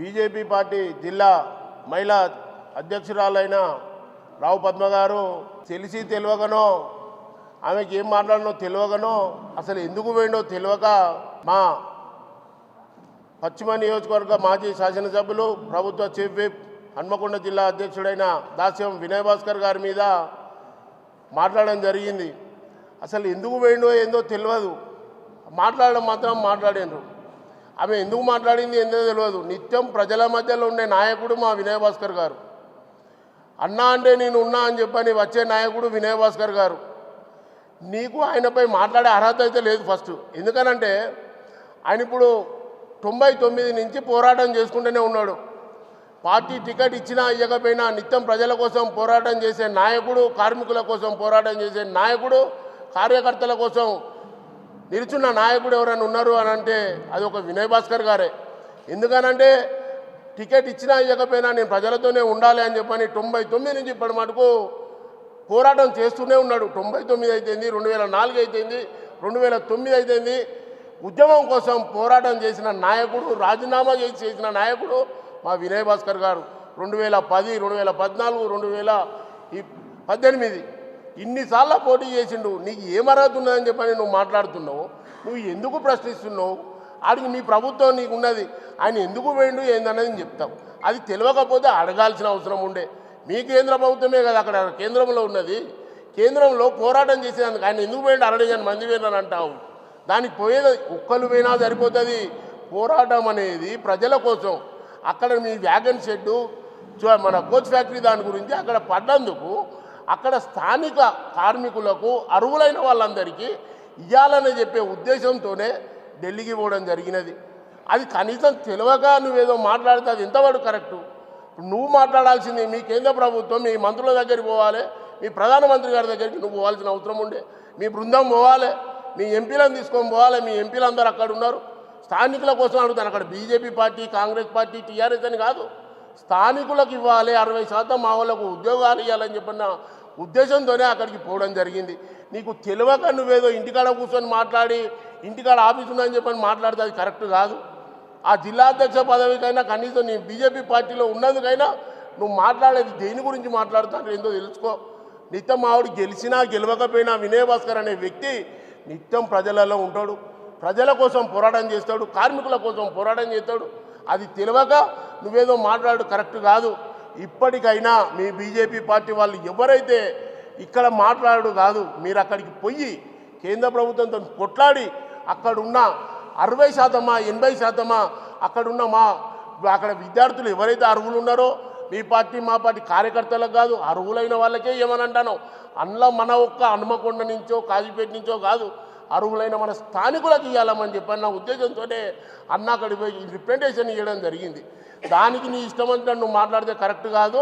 BJP party జిల్లా మహిళా అధ్యక్షురాలైన రావు పద్మ గారు తెలిసి తెలియకనో ఆమెకి ఏం మాట్లాడనో తెలియకనో అసలు ఎందుకు పోయిండో తెలియక మా పశ్చిమ నియోజకవర్గ మాజీ శాసనసభ్యులు ప్రభుత్వ చీఫ్ విప్ హన్మకొండ జిల్లా అధ్యక్షుడైన దాస్యం వినయ్ భాస్కర్ గారి మీద మాట్లాడడం జరిగింది. అసలు ఎందుకు పోయిండో ఏందో తెలియదు, మాట్లాడడం మాత్రం మాట్లాడారు. ఆమె ఎందుకు మాట్లాడింది ఏందో తెలియదు. నిత్యం ప్రజల మధ్యలో ఉండే నాయకుడు మా వినయ్ భాస్కర్ గారు. అన్నా అంటే నేను ఉన్నా అని చెప్పని వచ్చే నాయకుడు వినయ్ భాస్కర్ గారు. నీకు ఆయనపై మాట్లాడే అర్హత అయితే లేదు ఫస్ట్. ఎందుకనంటే ఆయన ఇప్పుడు 99 నుంచి పోరాటం చేసుకుంటూనే ఉన్నాడు. పార్టీ టికెట్ ఇచ్చినా ఇవ్వకపోయినా నిత్యం ప్రజల కోసం పోరాటం చేసే నాయకుడు, కార్మికుల కోసం పోరాటం చేసే నాయకుడు, కార్యకర్తల కోసం నిలుచున్న నాయకుడు ఎవరైనా ఉన్నారు అని అంటే అది ఒక వినయ్ భాస్కర్ గారే. ఎందుకనంటే టికెట్ ఇచ్చినా ఇవ్వకపోయినా నేను ప్రజలతోనే ఉండాలి అని చెప్పని 99 నుంచి ఇప్పటి మటుకు పోరాటం చేస్తూనే ఉన్నాడు. 99 అయితేంది, 2004 అయితేంది, 2009 అయితేంది. ఉద్యమం కోసం పోరాటం చేసిన నాయకుడు, రాజీనామా చేసిన నాయకుడు మా వినయ్ భాస్కర్ గారు. 2010, 2014, 2018 ఇన్నిసార్లు పోటీ చేసిండు. నీకు ఏం అర్హత ఉన్నదని చెప్పని నువ్వు మాట్లాడుతున్నావు, నువ్వు ఎందుకు ప్రశ్నిస్తున్నావు? ఆడికి నీ ప్రభుత్వం నీకు ఉన్నది, ఆయన ఎందుకు పోయిండు ఏందన్నది చెప్తావు. అది తెలియకపోతే అడగాల్సిన అవసరం ఉండే. మీ కేంద్ర ప్రభుత్వమే కదా అక్కడ కేంద్రంలో ఉన్నది. కేంద్రంలో పోరాటం చేసేందుకు ఆయన ఎందుకు పోయిండు 60 మంది పోయినారు అంటావు. దానికి పోయేది ఒక్కరు పోయినా సరిపోతుంది. పోరాటం అనేది ప్రజల కోసం. అక్కడ మీ వ్యాగన్ షెడ్డు, మన కోచ్ ఫ్యాక్టరీ దాని గురించి అక్కడ పడ్డందుకు అక్కడ స్థానిక కార్మికులకు అర్హులైన వాళ్ళందరికీ ఇవ్వాలని చెప్పే ఉద్దేశంతోనే ఢిల్లీకి పోవడం జరిగినది. అది కనీసం తెలియక నువ్వేదో మాట్లాడితే అది ఎంతవరకు కరెక్టు? నువ్వు మాట్లాడాల్సింది మీ కేంద్ర ప్రభుత్వం, మీ మంత్రుల దగ్గరికి పోవాలి, మీ ప్రధానమంత్రి గారి దగ్గరికి నువ్వు పోవాల్సిన అవసరం ఉండే. మీ బృందం పోవాలి, మీ ఎంపీలను తీసుకొని పోవాలి. మీ ఎంపీలు అందరూ అక్కడ ఉన్నారు. స్థానికుల కోసం అడుగుతాను. అక్కడ BJP party, Congress party, TRS అని కాదు, స్థానికులకు ఇవ్వాలి. 60% మా వాళ్ళకు ఉద్యోగాలు ఇవ్వాలని చెప్పిన ఉద్దేశంతోనే అక్కడికి పోవడం జరిగింది. నీకు తెలియక నువ్వేదో ఇంటికాడ కూర్చొని మాట్లాడి ఇంటికాడ ఆఫీసు ఉందని చెప్పని మాట్లాడితే అది కరెక్ట్ కాదు. ఆ జిల్లా అధ్యక్ష పదవికైనా కనీసం నీ బీజేపీ పార్టీలో ఉన్నందుకైనా నువ్వు మాట్లాడేది దేని గురించి మాట్లాడుతాను ఏందో తెలుసుకో. నిత్యం ఆవిడ గెలిచినా గెలవకపోయినా వినయ్ భాస్కర్ అనే వ్యక్తి నిత్యం ప్రజలలో ఉంటాడు, ప్రజల కోసం పోరాటం చేస్తాడు, కార్మికుల కోసం పోరాటం చేస్తాడు. అది తెలియక నువ్వేదో మాట్లాడు కరెక్ట్ కాదు. ఇప్పటికైనా మీ బీజేపీ పార్టీ వాళ్ళు ఎవరైతే ఇక్కడ మాట్లాడు కాదు, మీరు అక్కడికి పోయి కేంద్ర ప్రభుత్వంతో కొట్లాడి అక్కడున్న 60%, 80% అక్కడున్న అక్కడ విద్యార్థులు ఎవరైతే అర్హులు ఉన్నారో మీ పార్టీ మా పార్టీ కార్యకర్తలకు కాదు, అర్హులైన వాళ్ళకే ఏమని అంటాను. అందులో మన ఒక్క హన్మకొండ నుంచో కాజీపేట నుంచో కాదు, అర్హులైన మన స్థానికులకు ఇవ్వాలని చెప్పన్న ఉద్దేశంతోనే అన్న అక్కడికి పోయి రిప్రజెంటేషన్ ఇవ్వడం జరిగింది. దానికి నీ ఇష్టమంతా నువ్వు మాట్లాడితే కరెక్ట్ కాదు.